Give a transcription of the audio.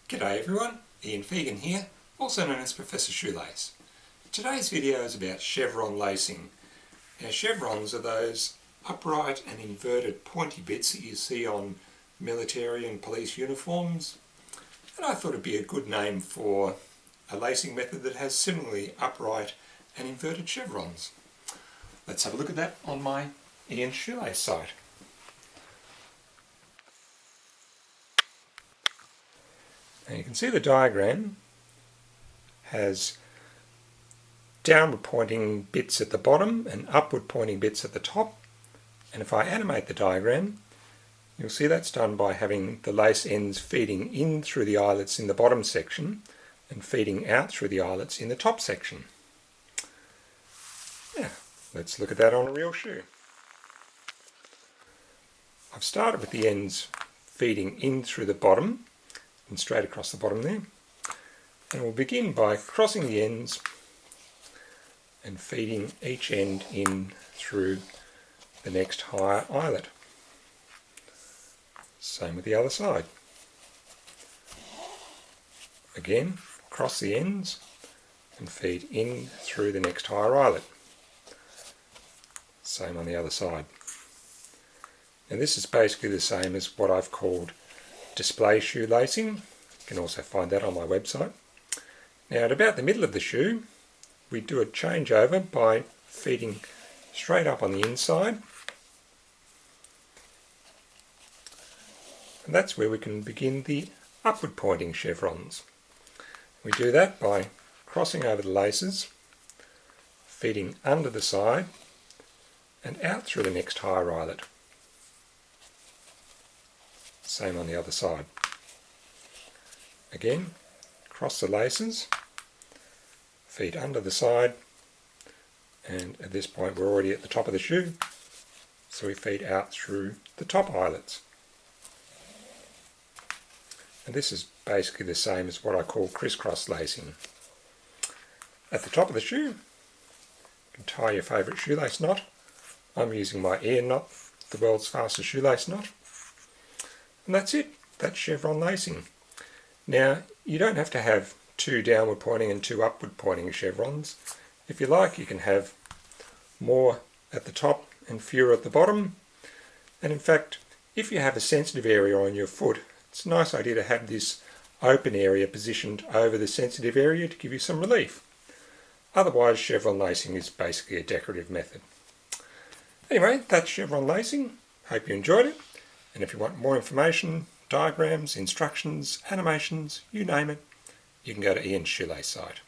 G'day everyone, Ian Fegan here, also known as Professor Shoelace. Today's video is about chevron lacing. Now chevrons are those upright and inverted pointy bits that you see on military and police uniforms, and I thought it'd be a good name for a lacing method that has similarly upright and inverted chevrons. Let's have a look at that on my Ian Shoelace site. Now you can see the diagram has downward pointing bits at the bottom and upward pointing bits at the top, and if I animate the diagram you'll see that's done by having the lace ends feeding in through the eyelets in the bottom section and feeding out through the eyelets in the top section. Now let's look at that on a real shoe. I've started with the ends feeding in through the bottom and straight across the bottom there, and we'll begin by crossing the ends and feeding each end in through the next higher eyelet. Same with the other side. Again, cross the ends and feed in through the next higher eyelet. Same on the other side. Now this is basically the same as what I've called display shoe lacing. You can also find that on my website. Now at about the middle of the shoe we do a changeover by feeding straight up on the inside, and that's where we can begin the upward pointing chevrons. We do that by crossing over the laces, feeding under the side and out through the next higher eyelet. Same on the other side. Again, cross the laces, feed under the side, and at this point we're already at the top of the shoe, so we feed out through the top eyelets. And this is basically the same as what I call crisscross lacing. At the top of the shoe, you can tie your favourite shoelace knot. I'm using my Ian knot, the world's fastest shoelace knot. And that's it. That's chevron lacing. Now, you don't have to have two downward pointing and two upward pointing chevrons. If you like, you can have more at the top and fewer at the bottom. And in fact, if you have a sensitive area on your foot, it's a nice idea to have this open area positioned over the sensitive area to give you some relief. Otherwise, chevron lacing is basically a decorative method. Anyway, that's chevron lacing. Hope you enjoyed it. And if you want more information, diagrams, instructions, animations, you name it, you can go to Ian's Shoelace site.